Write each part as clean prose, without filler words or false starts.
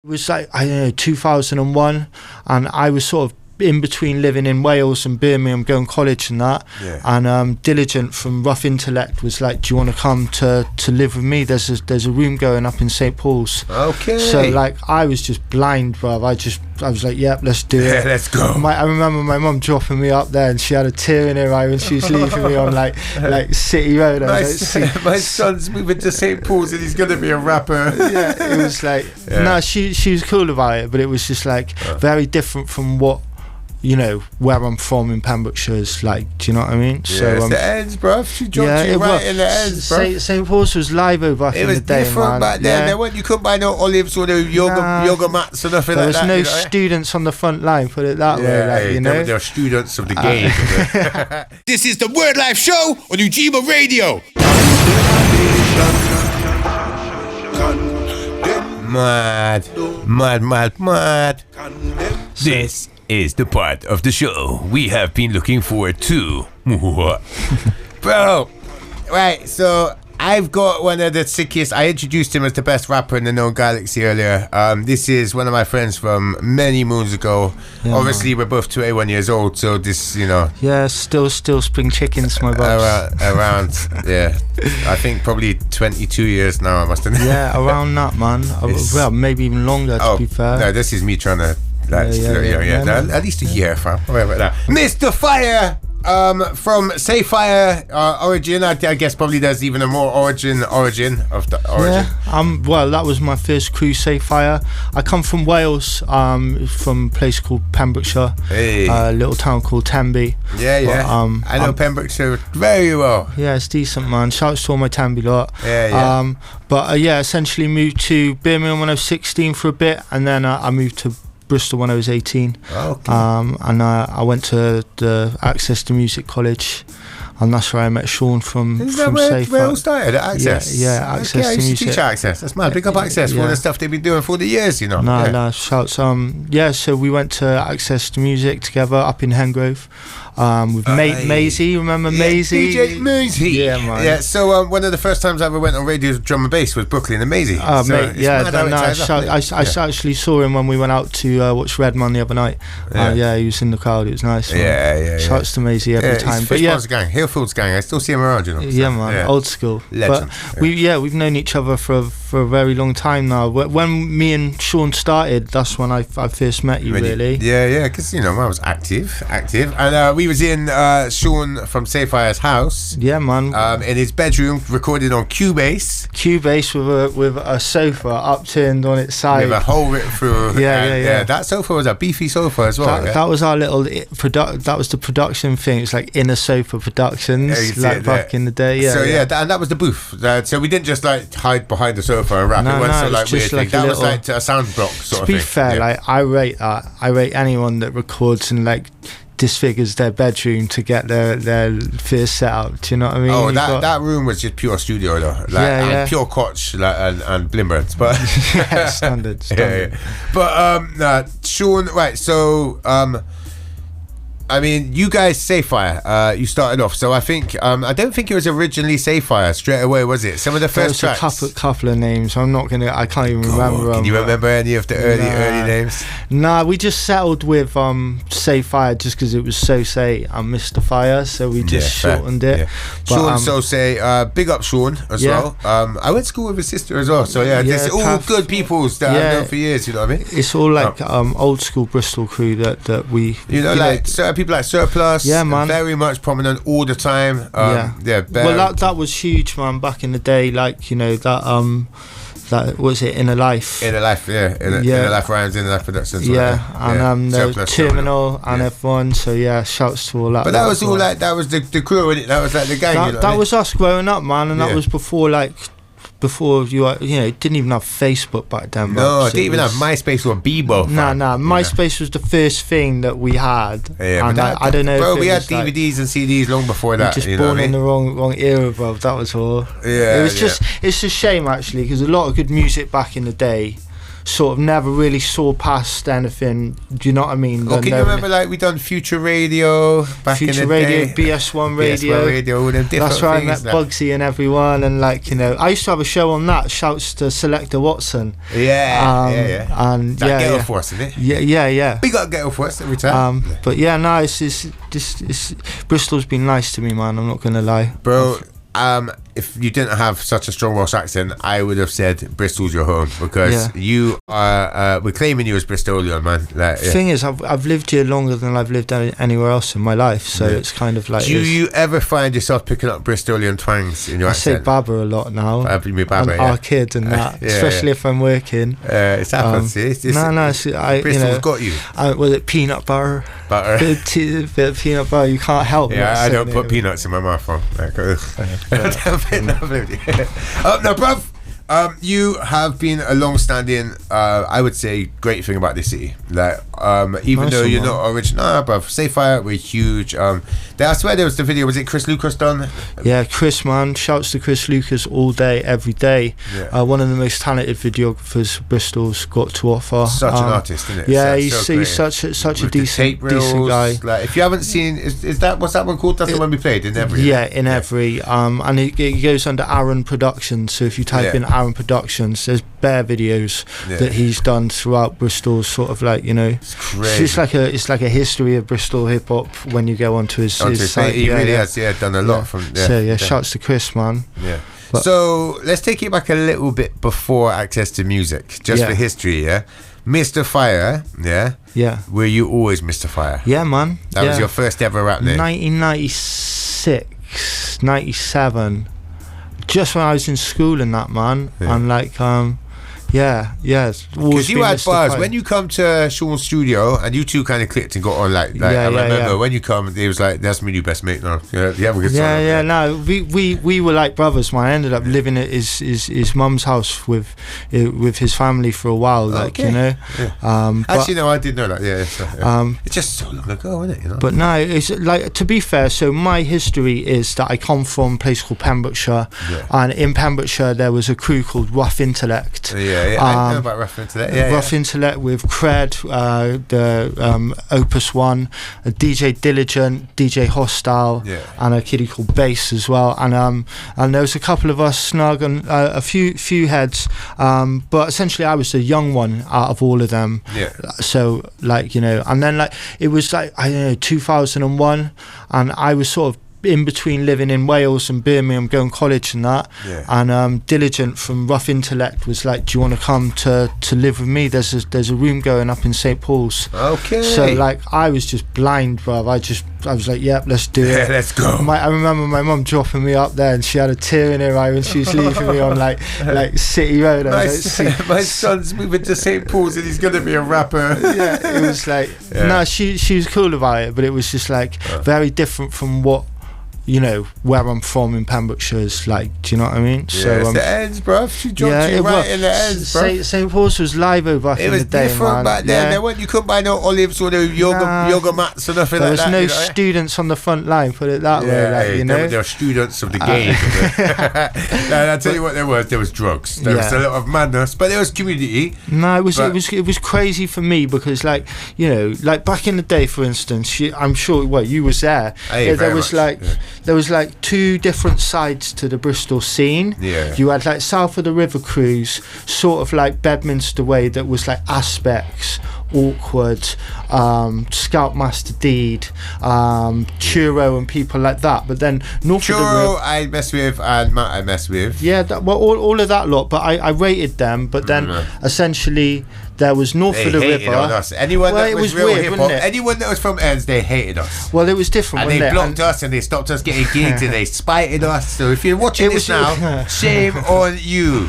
It was like, I don't know, 2001, and I was sort of in between living in Wales and Birmingham, going college and that. Yeah. And Diligent from Rough Intellect was like, "Do you want to come to live with me? There's a room going up in St. Paul's." Okay. So like, I was just blind, bruv. I was like, "Yep, let's do it." Let's go. I remember my mum dropping me up there, and she had a tear in her eye when she was leaving me on like City Road. My son's moving to St. Paul's and he's gonna be a rapper. Yeah, it was like, no, she was cool about it, but it was just like very different from what, you know, where I'm from in Pembrokeshire is like. Do you know what I mean? Yeah, So it's the ends, bruv. She dropped you right in the ends, bruv. St. Paul's was live back in the day, it was different back then. Yeah. You couldn't buy no olives or no yoga mats or nothing there like that. There was no students on the front line, put it that way. Like, you know? They were students of the game. This is the Wordlife show on Ujima Radio. Mad. This is the part of the show we have been looking forward to. Bro, right, so I've got one of the sickest. I introduced him as the best rapper in the known galaxy earlier. This is one of my friends from many moons ago. Yeah, obviously, we're both 21 years old, so this, you know. Yeah, still spring chickens, my boss. Around, yeah. I think probably 22 years now, I must have. Yeah, around that, man. Well, maybe even longer, to be fair. No, this is me trying to. At least a year, fam. Whatever that. Mistafire! From Sayfire origin, I guess probably there's even a more origin of the origin. Yeah, well, that was my first crew, Sayfire. I come from Wales, from a place called Pembrokeshire, a little town called Tenby. Yeah. But, I know Pembrokeshire very well. Yeah, it's decent, man. Shouts to all my Tenby lot. Yeah. But essentially moved to Birmingham when I was 16 for a bit, and then I moved to Bristol when I was 18. Okay. And I went to the Access to Music College, and that's where I met Sean from Safe. Where it all started at Access? Yeah, Access to I used Music. to teach Access. That's mad. Big up Access for all the stuff they've been doing for the years, you know. No, shouts. So we went to Access to Music together up in Hengrove. With Maisie, remember Maisie? DJ Maisie. Yeah, man. Yeah, so one of the first times I ever went on radio with drum and bass was Brooklyn and Maisie. Oh, so mate, I actually saw him when we went out to watch Redman the other night. Yeah, he was in the crowd. It was nice. Yeah. Shouts to Maisie every time. But yeah, gang, Hillfield's gang. I still see him around, you know. Yeah, man, old school. Legend. But we've known each other for a very long time now. When me and Sean started, that's when I first met you, really. Yeah, because you know I was active, and we was in Sean from Sayfire's house. Yeah, man. In his bedroom, recorded on Cubase. Cubase with a sofa upturned on its side, with a hole rip through. Yeah. That sofa was a beefy sofa as well. That was our little that was the production thing. It's like Inner Sofa Productions, back in the day. Yeah. So and that was the booth. So we didn't just like hide behind the sofa and rap. It wasn't like weird thing. That was like a sound block sort of thing. To be fair, like I rate that. I rate anyone that records and like disfigures their bedroom to get their first set up. Do you know what I mean? Oh, that room was just pure studio though, and pure crotch and blimbirds, but standard. Yeah. But Sean, right? So I mean, you guys, Sayfire, you started off. So I think I don't think it was originally Sayfire straight away, was it? Some of the first tracks. A couple of names. I can't even remember. Can you remember any of the early names? Nah, we just settled with Sayfire just because it was So Say and Mistafire, so we just shortened it. Yeah. Sean So Say, big up Sean as well. I went to school with his sister as well, so this all good peoples that I've known for years. You know what I mean? It's all like old school Bristol crew that we. Like certain people like Surplus. Yeah, man. Very much prominent all the time. Well, that was huge, man. Back in the day, like, you know, that was it. Inner Life, Inner Life Rhymes, Inner Life Productions. And Terminal and everyone. So shouts to all that. But that was all like that was the crew, wasn't it? That was like the gang. That was us growing up, man, and that was before you didn't even have Facebook back then. No, I didn't even have MySpace or Bebo. Nah, MySpace was the first thing that we had. Yeah, and I don't know. Bro, we had DVDs and CDs long before that. Just born in the wrong era, bro. That was all. Yeah, it was just. It's a shame actually, because a lot of good music back in the day sort of never really saw past anything. Do you know what I mean? Can you remember like we done Future Radio back in the Radio, day? BS1 Radio. BS1 Radio, all them different That's where I things, met Bugsy and everyone, and like, you know, I used to have a show on that. Shouts to Selector Watson. And that Ghetto Force, isn't it? Yeah. We got Ghetto Force every time. But yeah, no, it's Bristol's been nice to me, man. I'm not gonna lie, bro. If you didn't have such a strong Welsh accent, I would have said Bristol's your home, because you are we're claiming you as Bristolian, man. Like, thing is, I've lived here longer than I've lived anywhere else in my life, so it's kind of like. Do you ever find yourself picking up Bristolian twangs in your accent? I say Baba a lot now. Baba, our kid and that, especially if I'm working. It's happened. Bristol's got you. Was it peanut butter? Bit of peanut butter. You can't help. I don't put peanuts in my mouth. No, bruv. You have been a long-standing, I would say, great thing about this city. Like, even though you're not original, bruv. Mistafire, we're huge. I swear there was the video. Was it Chris Lucas done? Yeah, Chris, man. Shouts to Chris Lucas all day, every day. Yeah. One of the most talented videographers Bristol's got to offer. Such an artist, isn't it? Yeah, he's such a decent guy. Like, if you haven't seen, what's that one called? That's the one we played in every. Yeah, in every. And it goes under Aaron Productions. So if you type in Aaron Productions, there's bare videos that he's done throughout Bristol. Sort of like, you know, it's crazy. It's like a history of Bristol hip hop when you go onto his site. He really has done a lot from. So shouts to Chris, man. Yeah. But so let's take it back a little bit before Access to Music, just for history. Yeah. Mistafire, were you always Mistafire? Yeah, man. That was your first ever rap name. 1996, 97. Just when I was in school and that, man. And like, because you had bars when you come to Sean's studio, and you two kind of clicked and got on. I remember when you come, it was like, that's my new best mate now. You have a good song. No, we were like brothers, man. I ended up living at his mum's house with his family for a while, like, you know. Actually, no, I did know that. It's just so long ago, isn't it? You know? But no, it's like, to be fair, so my history is that I come from a place called Pembrokeshire, and in Pembrokeshire there was a crew called Rough Intellect. I know about Rough Intellect. Rough Intellect with Cred, the Opus One, DJ Diligent, DJ Hostile, and a kiddie called Bass as well. And there was a couple of us snug and a few heads, but essentially I was the young one out of all of them. So like, you know, and then like it was like, I don't know, 2001, and I was sort of in between living in Wales and Birmingham, going college and that, and Diligent from Rough Intellect was like, do you want to come to live with me? There's a room going up in St. Paul's. So like, I was just blind, bruv. I was like, yep, let's do it. Let's go. I remember my mum dropping me up there, and she had a tear in her eye when she was leaving me on like City Road. My son's moving to St. Paul's and he's gonna be a rapper. It was like, no, she was cool about it, but it was just like very different from what, you know, where I'm from in Pembrokeshire is like. Do you know what I mean? So it's the ends, bruv. She dropped you right in the ends, bruv. St. Paul's was live back in the day, man. It was different back then. You couldn't buy no olives or no yoga mats or nothing like that. There was no students on the front line, put it that way. Like, you know, there were students of the game. I'll tell you what there was drugs. There was a lot of madness, but there was community. No, it was crazy for me, because like, you know, like back in the day, for instance, I'm sure you was there. There was like two different sides to the Bristol scene. You had like south of the River Cruise, sort of like Bedminster way, that was like Aspects, Awkward, Scoutmaster Deed, Churro, and people like that. But then north of the river, I mess with, and Matt I mess with. All of that lot. But I rated them. But then essentially, there was north of the river. On us. Anyone that was real hip hop, anyone that was from ends, they hated us. Well, it was different. And they blocked us, and they stopped us getting gigs, and they spited us. So if you're watching this now, shame on you.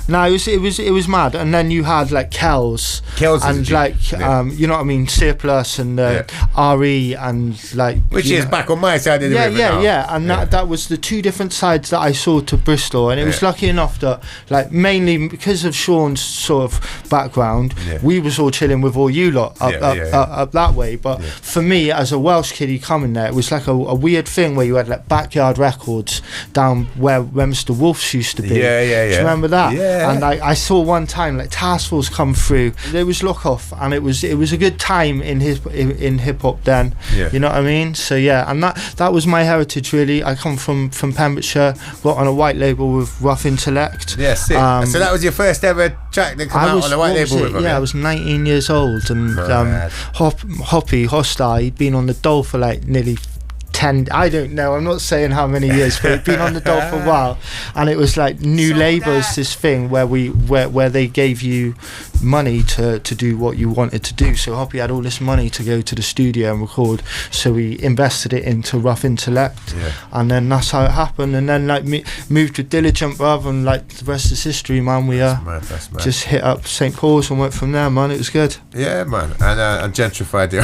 No, it was mad. And then you had like Kells and like you know what I mean, Surplus and RE, and like, which is back on my side of the river now. And that was the two different sides that I saw to Bristol. And it was lucky enough that, like, mainly because of Sean's sort of background, we was all chilling with all you lot up that way. But for me, as a Welsh kiddie coming there, it was like a weird thing where you had like Backyard Records down where Mr. Wolf's used to be. Do you remember that? Yeah. And I saw one time like Task Force come through. There was Lock Off, and it was a good time in hip hop then. Yeah. You know what I mean? So yeah, and that was my heritage really. I come from Pembrokeshire, got on a white label with Rough Intellect. Yeah, sick. So that was your first ever track that came out on a white label with him? Yeah, I was 19 years old, and Hoppy Hostile, he'd been on the dole for like nearly 10, I don't know, I'm not saying how many years, but it'd been on the dole for a while, and it was like New Labour's this thing where they gave you money to do what you wanted to do. So Hoppy had all this money to go to the studio and record, so we invested it into Rough Intellect, and then that's how it happened. And then like moved with Diligent, brother, and like the rest is history, man. We that's mad. Just hit up St. Paul's and went from there, man. It was good. Yeah, man. And gentrified the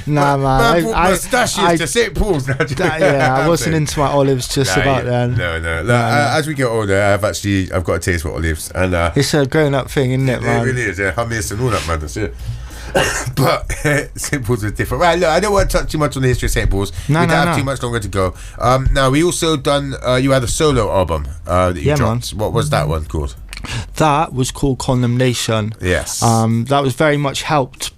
Nah, man. I brought mustaches to St. Paul's now. I wasn't into my olives just about then. No. As we get older, I've got a taste for olives, and it's a grown-up thing, isn't it, man? It really is. Hummus and all that madness. Yeah. But St. Paul's was different. Right, look, I don't want to touch too much on the history of St. Paul's. We don't have too much longer to go. Now, we also done, you had a solo album that you dropped. Man. What was that one called? That was called Condemnation. Yes. That was very much helped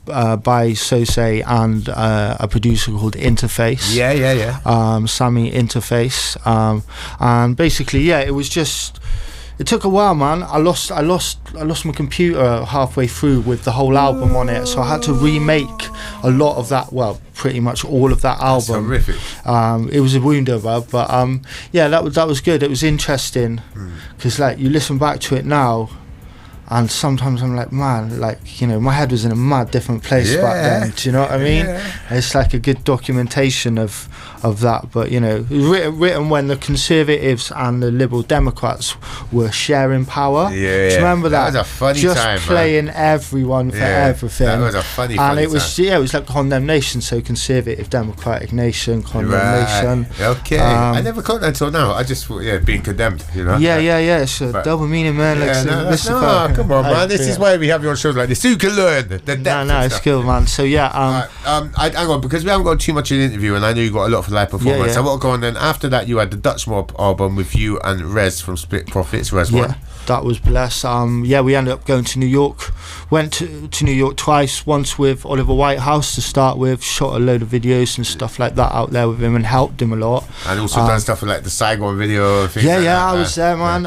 by Sose and a producer called Interface. Yeah. Sammy Interface. And basically, it was just... It took a while, man. I lost my computer halfway through with the whole album on it, so I had to remake a lot of that. Well, pretty much all of that album. That's horrific. It was a wounder, but that was good. It was interesting because like you listen back to it now, and sometimes I'm like, man, like, you know, my head was in a mad different place back then. Do you know what I mean? It's like a good documentation of that, but you know, it was written when the Conservatives and the Liberal Democrats were sharing power. Do you remember that? That was a funny just time, playing everyone for everything. That was a funny and it was time. It was like Condemnation, so Conservative, Democratic Nation, Condemnation. Right. Okay. I never caught that until now. I just thought, being condemned, you know. It's a double meaning, man. Come on, man. This is why we have you on shows like this, so you can learn the depth. It's cool, man. So hang on, because we haven't got too much in the interview, and I know you got a lot of live performance. I want to go on then. After that, you had the Dutch Mob album with you and Rez from Split Profits, Rez One. That was blessed. We ended up going to New York. Went to New York twice. Once with Oliver Whitehouse to start with. Shot a load of videos and stuff like that out there with him and helped him a lot. And also done stuff like the Saigon video. And things I was there, man.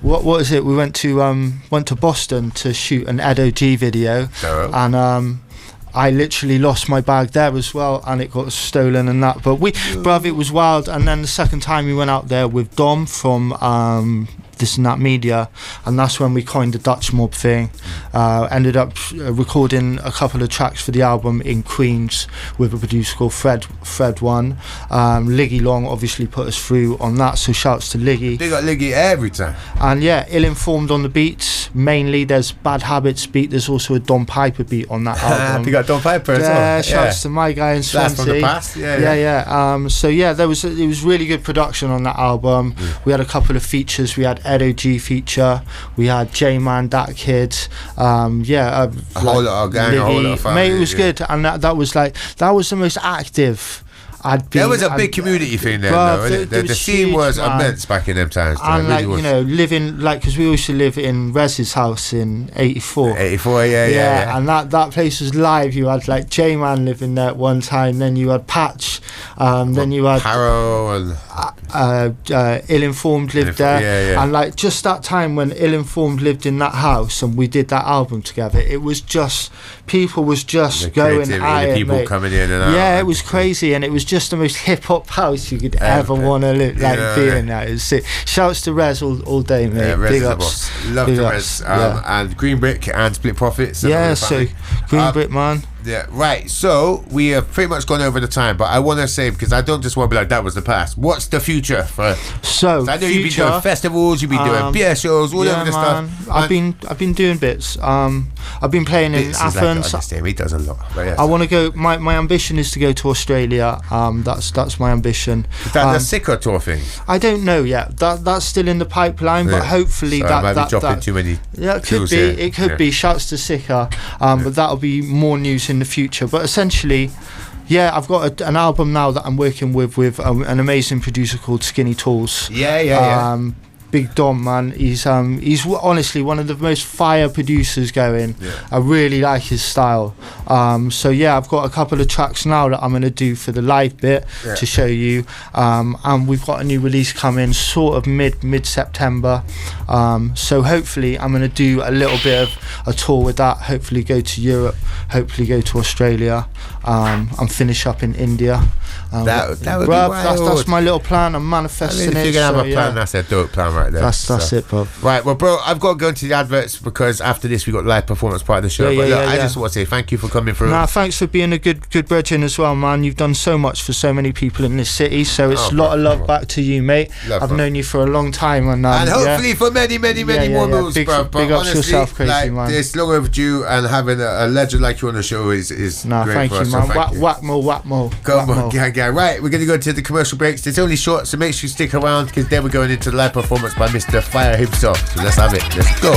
What was it? We went to Boston to shoot an Edo G video, and I literally lost my bag there as well, and it got stolen and that. But it was wild. And then the second time we went out there with Dom from This and That Media, and that's when we coined the Dutch Mob thing. Ended up recording a couple of tracks for the album in Queens with a producer called Fred One. Liggy Long obviously put us through on that, so shouts to Liggy. They got Liggy every time. And Ill Informed on the beats. Mainly there's Bad Habits beat, there's also a Don Piper beat on that album. You got Don Piper as well. Shouts to my guy in Swansea. Blast from the past. There was really good production on that album. We had a couple of features. We had Edo G feature, we had J-Man, Dat Kid, a whole lot of gang, a whole lot of family. Mate, it was good, and that was the most active there was a big community thing there, though. The scene was immense back in them times. And living because we used to live in Rez's house in 84. 84, and that place was live. You had like J-Man living there at one time, then you had Patch, then you had Harrow and Ill Informed lived there, and like just that time when Ill Informed lived in that house and we did that album together, it was just people was just going at it, people coming in and out. It was crazy, and it was just the most hip hop house you could ever want to be in. That it was sick. Shouts to Rez all day, mate. Rez big ups, love to Rez, and Green Brick and Split Profits. So Green Brick, man. Yeah, right. So we have pretty much gone over the time, but I want to say, because I don't just want to be like, that was the past. What's the future for? So I know you've been doing festivals, you've been doing beer shows, all over the stuff. I've been doing bits. I've been playing in Athens. He does a lot. I want to go. My ambition is to go to Australia. That's my ambition. Is that the Sicker tour thing? I don't know yet. That's still in the pipeline, but hopefully I might be dropping too many. Yeah, it could be. It could be. Shouts to Sicker. But that'll be more news in the future. But essentially, I've got an album now that I'm working with an amazing producer called Skinny Tools. Big Dom, man. He's honestly one of the most fire producers going. I really like his style. So yeah, I've got a couple of tracks now that I'm gonna do for the live bit to show you. And we've got a new release coming sort of mid September. So hopefully I'm gonna do a little bit of a tour with that. Hopefully go to Europe. Hopefully go to Australia. And finish up in India. That would be wild. That's my little plan. I'm manifesting it. If you're gonna have a plan, that's a dope plan right there. That's it, bro. Right, well, bro, I've got to go into the adverts because after this we got the live performance part of the show. I just want to say thank you for coming through. Nah, thanks for being a good brethren as well, man. You've done so much for so many people in this city, so it's a lot of love back to you, mate. I've known you for a long time, and hopefully for many more moves, bro. Big up to yourself, Krazy, man. It's long overdue, and having a legend like you on the show is great for us. Thank you, man. Whack more. Come on, gang. Right, we're going to go to the commercial breaks. It's only short, so make sure you stick around because then we're going into the live performance by Mistafire himself. So let's have it. Let's go.